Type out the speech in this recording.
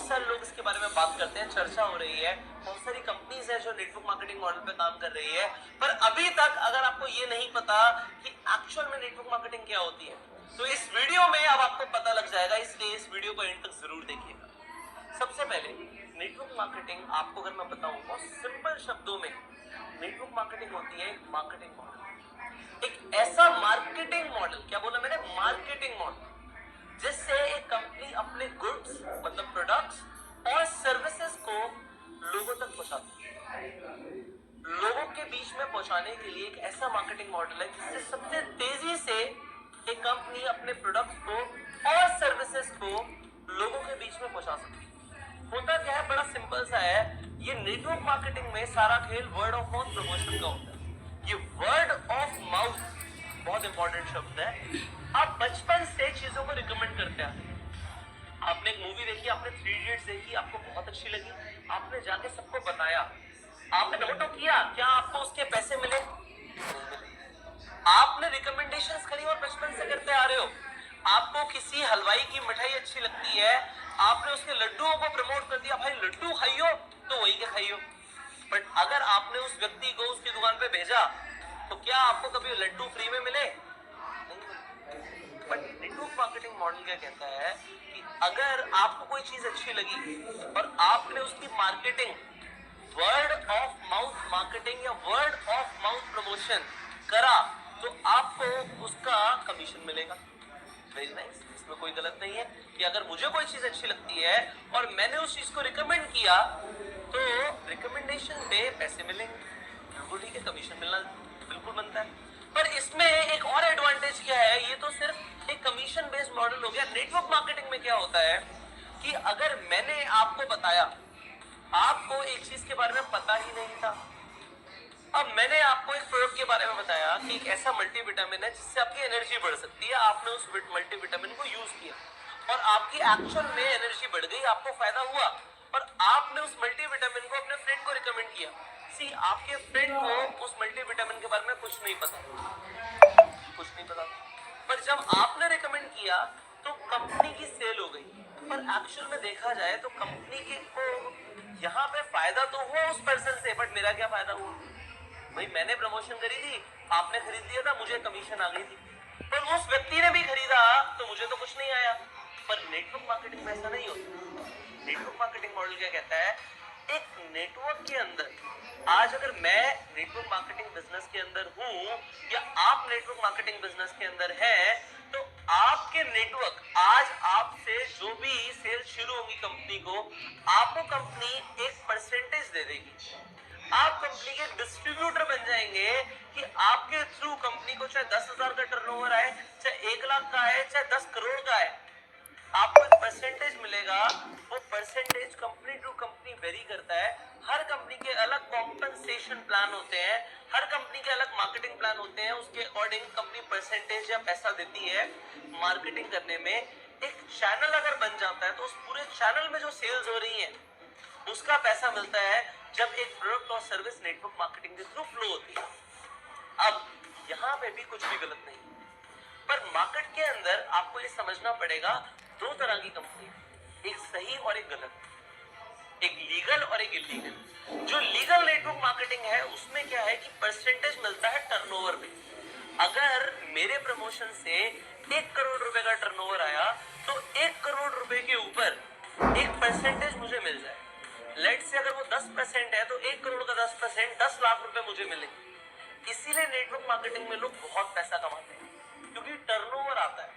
सारे लोग इसके बारे में बात करते हैं, चर्चा हो रही है, बहुत सारी कंपनीज है जो नेटवर्क मार्केटिंग मॉडल पे काम कर रही है, पर अभी तक अगर आपको ये नहीं पता कि एक्चुअल में नेटवर्क मार्केटिंग क्या होती है, तो इस वीडियो में अब आपको पता लग जाएगा, इसलिए इस वीडियो को एंड तक जरूर देखिएगा। सबसे पहले नेटवर्क मार्केटिंग आपको अगर मैं बताऊं बहुत सिंपल शब्दों में, नेटवर्क मार्केटिंग होती है एक मार्केटिंग मॉडल, एक ऐसा मार्केटिंग मॉडल, क्या बोला मैंने, मार्केटिंग मॉडल, जिससे एक कंपनी अपने गुड्स मतलब प्रोडक्ट्स और सर्विसेज को लोगों तक पहुंचाती है। लोगों के बीच में पहुंचाने के लिए एक ऐसा मार्केटिंग मॉडल है जिससे सबसे तेजी से एक कंपनी अपने प्रोडक्ट्स को और सर्विसेज को लोगों के बीच में पहुंचा सकती है। होता क्या है, बड़ा सिंपल सा है, ये नेटवर्क मार्केटिंग में सारा खेल वर्ड ऑफ माउथ प्रमोशन का होता है। ये वर्ड ऑफ माउथ बहुत इंपॉर्टेंट शब्द है। आप बचपन से चीजों को रिकमेंड करते हैं। आपने एक मूवी देखी, आपने 3 इडियट्स देखी, आपको बहुत अच्छी लगी, आपने जाके सबको बताया, आपने फोटो किया, क्या आपको उसके पैसे मिले? आपने रिकमेंडेशंस करी और बचपन से करते आ रहे हो। आपको किसी हलवाई की मिठाई अच्छी लगती है, आपने उसके लड्डुओं को प्रमोट कर दिया, भाई लड्डू खाइयो, तो वही के खाइयो। बट अगर आपने उस व्यक्ति को उसकी दुकान पे भेजा, तो क्या आपको कभी लड्डू फ्री में मिले? बट नेटवर्क मार्केटिंग मॉडल क्या कहता है कि अगर आपको कोई चीज अच्छी लगी और आपने उसकी marketing, word of mouth marketing या वर्ड ऑफ माउथ प्रमोशन करा, तो आपको उसका कमीशन मिलेगा। वेरी नाइस, इसमें कोई गलत नहीं है कि अगर मुझे कोई चीज अच्छी लगती है और मैंने उस चीज को रिकमेंड किया, तो रिकमेंडेशन पे पैसे मिलेंगे, बिल्कुल ठीक है, कमीशन मिलना बिल्कुल बनता है। पर इसमें एक और एडवांटेज क्या है, ये तो सिर्फ एक कमीशन बेस्ड मॉडल हो गया। नेटवर्क मार्केटिंग में क्या होता है कि अगर मैंने आपको बताया, आपको एक चीज के बारे में पता ही नहीं था, अब मैंने आपको एक प्रोडक्ट के बारे में बताया कि एक ऐसा मल्टीविटामिन है जिससे आपकी एनर्जी बढ़ सकती है, आपने उस मल्टीविटामिन को यूज किया और आपकी एक्चुअल में एनर्जी बढ़ गई, आपको फायदा हुआ, पर आपने उस मल्टीविटामिन को अपने फ्रेंड को रिकमेंड किया। सी, आपके फ्रेंड को उस मल्टीविटामिन के बारे में कुछ नहीं पता, कुछ नहीं पता, पर जब आपने रिकमेंड किया तो कंपनी की सेल हो गई। पर एक्चुअल में देखा जाए तो कंपनी के को यहाँ पे फायदा तो हुआ उस पर्सन से, बट मेरा क्या फायदा हुआ? भाई मैंने प्रमोशन करी थी, आपने खरीद लिया था, मुझे कमीशन आ गई थी, पर उस व्यक्ति ने भी खरीदा तो मुझे तो कुछ नहीं आया। पर नेटवर्क मार्केटिंग में ऐसा नहीं होता। नेटवर्क मार्केटिंग मॉडल क्या कहता है, एक नेटवर्क के अंदर, आज अगर मैं नेटवर्क मार्केटिंग बिजनेस के अंदर हूं या आप नेटवर्क मार्केटिंग बिजनेस के अंदर हैं, तो आपके नेटवर्क, आज आपसे जो भी सेल शुरू होगी कंपनी को, आपको कंपनी एक परसेंटेज दे देगी। आप कंपनी के डिस्ट्रीब्यूटर बन जाएंगे कि आपके थ्रू कंपनी को चाहे 10,000 का टर्नओवर आए, चाहे 1 लाख का आए, चाहे 10 करोड़ का आए, आपको एक परसेंटेज मिलेगा। वो percentage company to company vary करता है। हर कंपनी के अलग कॉम्पनसेशन प्लान होते हैं, हर कंपनी के अलग मार्केटिंग प्लान होते हैं, उसके अकॉर्डिंग कंपनी परसेंटेज या पैसा देती है मार्केटिंग करने में। एक चैनल अगर बन जाता है तो उस पूरे चैनल में जो सेल्स हो रही है उसका पैसा मिलता है जब एक प्रोडक्ट और सर्विस नेटवर्क मार्केटिंग के थ्रू फ्लो होती है। अब यहाँ पे भी कुछ भी गलत नहीं, पर मार्केट के अंदर आपको ये समझना पड़ेगा, 2 तरह की कंपनी है, एक सही और एक गलत, एक लीगल और एक इलीगल। जो लीगल नेटवर्क मार्केटिंग है उसमें क्या है कि परसेंटेज मिलता है टर्नओवर पे। अगर मेरे प्रमोशन से 1 करोड़ रुपए का टर्नओवर आया तो 1 करोड़ रुपए के ऊपर एक परसेंटेज मुझे मिल जाए। लेट से अगर वो 10% है तो 1 करोड़ का 10% 10 लाख रुपए मुझे मिलेंगे। इसीलिए नेटवर्क मार्केटिंग में लोग बहुत पैसा कमाते हैं, क्योंकि टर्नओवर आता है।